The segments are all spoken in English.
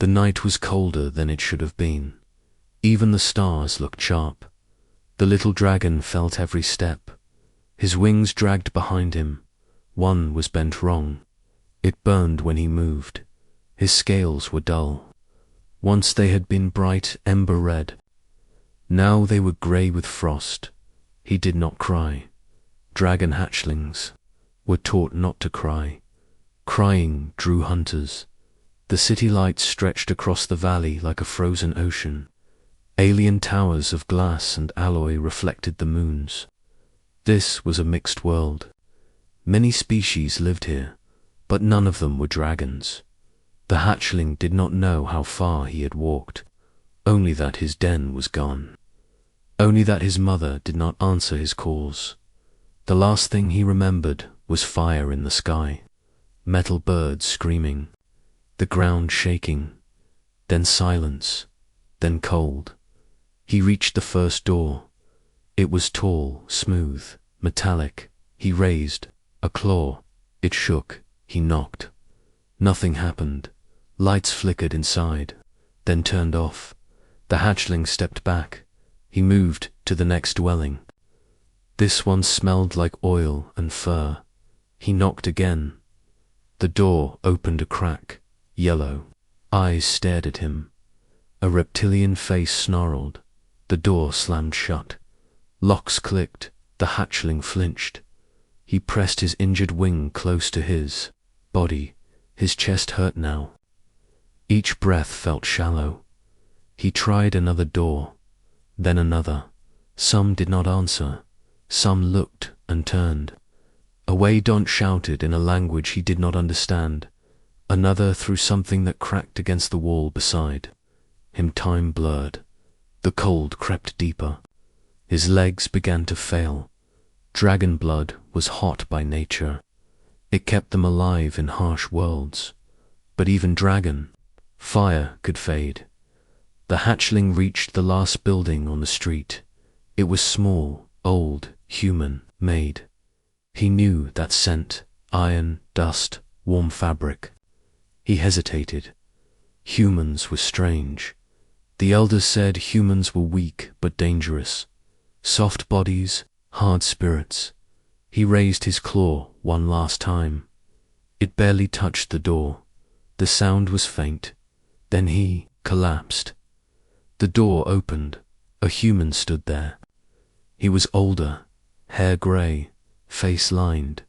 The night was colder than it should have been. Even the stars looked sharp. The little dragon felt every step. His wings dragged behind him. One was bent wrong. It burned when he moved. His scales were dull. Once they had been bright ember red. Now they were grey with frost. He did not cry. Dragon hatchlings were taught not to cry. Crying drew hunters. The city lights stretched across the valley like a frozen ocean. Alien towers of glass and alloy reflected the moons. This was a mixed world. Many species lived here, but none of them were dragons. The hatchling did not know how far he had walked, only that his den was gone. Only that his mother did not answer his calls. The last thing he remembered was fire in the sky, metal birds screaming, the ground shaking, then silence, then cold. He reached the first door. It was tall, smooth, metallic. He raised a claw. It shook. He knocked. Nothing happened. Lights flickered inside, then turned off. The hatchling stepped back. He moved to the next dwelling. This one smelled like oil and fur. He knocked again. The door opened a crack. Yellow eyes stared at him. A reptilian face snarled. The door slammed shut. Locks clicked. The hatchling flinched. He pressed his injured wing close to his body. His chest hurt now. Each breath felt shallow. He tried another door, then another. Some did not answer. Some looked and turned. Away Don shouted in a language he did not understand. Another threw something that cracked against the wall beside him. Time blurred. The cold crept deeper. His legs began to fail. Dragon blood was hot by nature. It kept them alive in harsh worlds. But even dragon fire could fade. The hatchling reached the last building on the street. It was small, old, human, made. He knew that scent, iron, dust, warm fabric. He hesitated. Humans were strange. The elders said humans were weak but dangerous. Soft bodies, hard spirits. He raised his claw one last time. It barely touched the door. The sound was faint. Then he collapsed. The door opened. A human stood there. He was older, hair grey, face lined.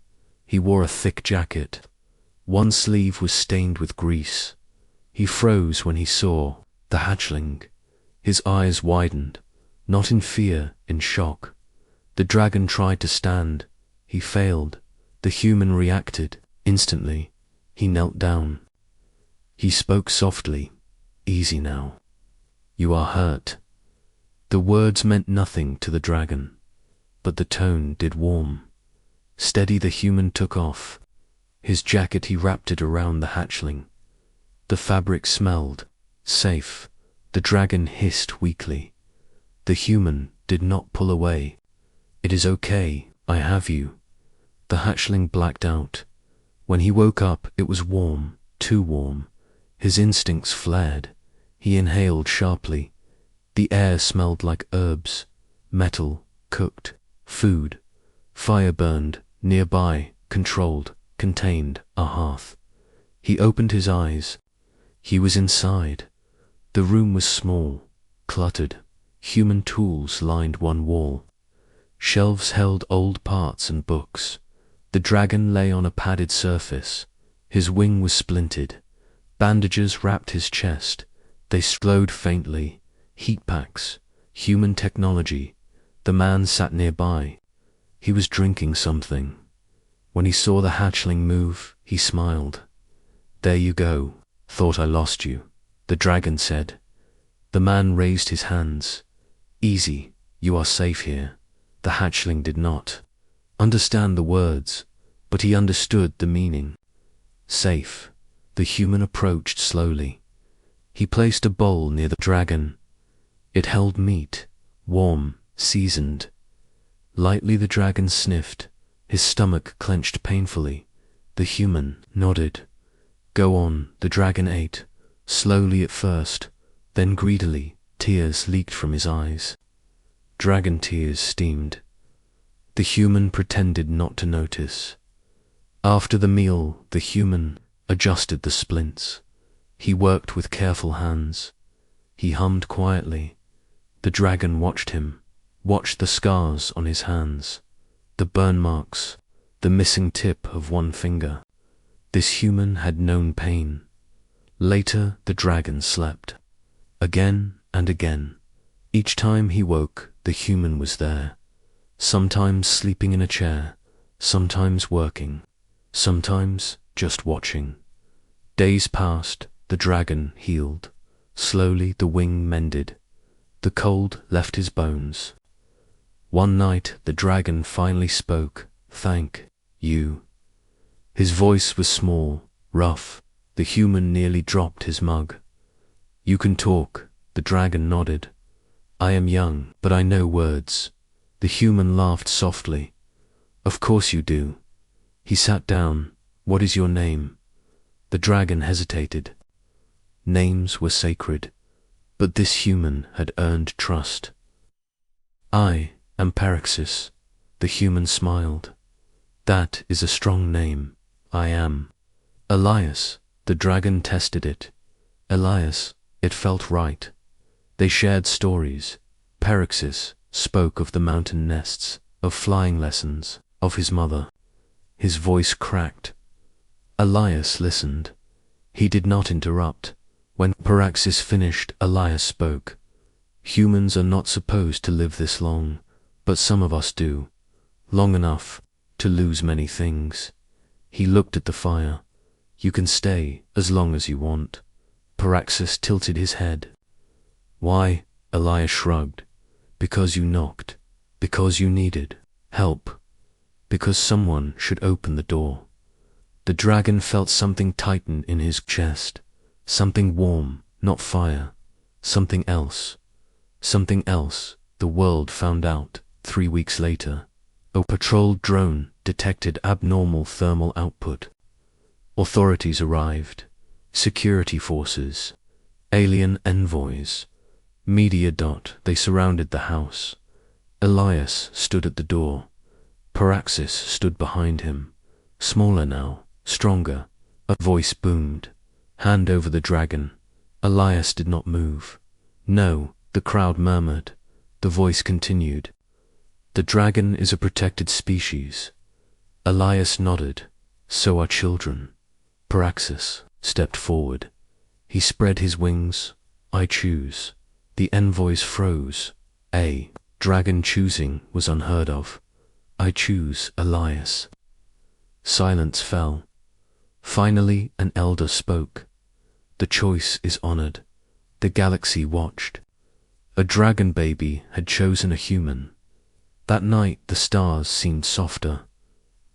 He wore a thick jacket. One sleeve was stained with grease. He froze when he saw the hatchling. His eyes widened, not in fear, in shock. The dragon tried to stand. He failed. The human reacted instantly. He knelt down. He spoke softly. Easy now. You are hurt. The words meant nothing to the dragon, but the tone did warm. Steady, the human took off. His jacket, he wrapped it around the hatchling. The fabric smelled safe. The dragon hissed weakly. The human did not pull away. It is okay, I have you. The hatchling blacked out. When he woke up, it was warm, too warm. His instincts flared. He inhaled sharply. The air smelled like herbs, metal, cooked, food. Fire burned, nearby, controlled, contained, a hearth. He opened his eyes. He was inside. The room was small, cluttered. Human tools lined one wall. Shelves held old parts and books. The dragon lay on a padded surface. His wing was splintered. Bandages wrapped his chest. They glowed faintly. Heat packs, human technology. The man sat nearby. He was drinking something. When he saw the hatchling move, he smiled. There you go. Thought I lost you, the dragon said. The man raised his hands. Easy, you are safe here. The hatchling did not understand the words, but he understood the meaning. Safe. The human approached slowly. He placed a bowl near the dragon. It held meat, warm, seasoned. Lightly the dragon sniffed. His stomach clenched painfully. The human nodded. Go on, the dragon ate. slowly at first, then greedily. Tears leaked from his eyes. Dragon tears steamed. The human pretended not to notice. After the meal, the human adjusted the splints. He worked with careful hands. He hummed quietly. The dragon watched him, watched the scars on his hands, the burn marks, the missing tip of one finger. This human had known pain. Later, the dragon slept. Again and again. Each time he woke, the human was there. Sometimes sleeping in a chair, sometimes working, sometimes just watching. Days passed, the dragon healed. Slowly the wing mended. The cold left his bones. One night the dragon finally spoke. "Thank you." His voice was small, rough. The human nearly dropped his mug. "You can talk," the dragon nodded. "I am young, but I know words." The human laughed softly. "Of course you do." He sat down. "What is your name?" The dragon hesitated. Names were sacred, but this human had earned trust. "I am Paraxis." The human smiled. "That is a strong name." "I am Elias." The dragon tested it. Elias, it felt right. They shared stories. Paraxis spoke of the mountain nests, of flying lessons, of his mother. His voice cracked. Elias listened. He did not interrupt. When Paraxis finished, Elias spoke. "Humans are not supposed to live this long, but some of us do. Long enough to lose many things." He looked at the fire. "You can stay as long as you want." Paraxis tilted his head. "Why?" Elias shrugged. "Because you knocked. Because you needed help. Because someone should open the door." The dragon felt something tighten in his chest. Something warm, not fire. Something else. Something else. The world found out 3 weeks later. A patrol drone detected abnormal thermal output. Authorities arrived. Security forces. Alien envoys. Media. They surrounded the house. Elias stood at the door. Paraxis stood behind him. Smaller now, stronger. A voice boomed. "Hand over the dragon." Elias did not move. "No," the crowd murmured. The voice continued. "The dragon is a protected species." Elias nodded. "So are children." Paraxis stepped forward. He spread his wings. "I choose." The envoys froze. A dragon choosing was unheard of. "I choose Elias." Silence fell. Finally, an elder spoke. "The choice is honored." The galaxy watched. A dragon baby had chosen a human. That night the stars seemed softer.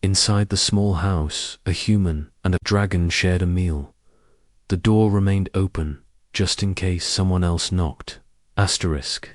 Inside the small house, a human and a dragon shared a meal. The door remained open, just in case someone else knocked. Asterisk.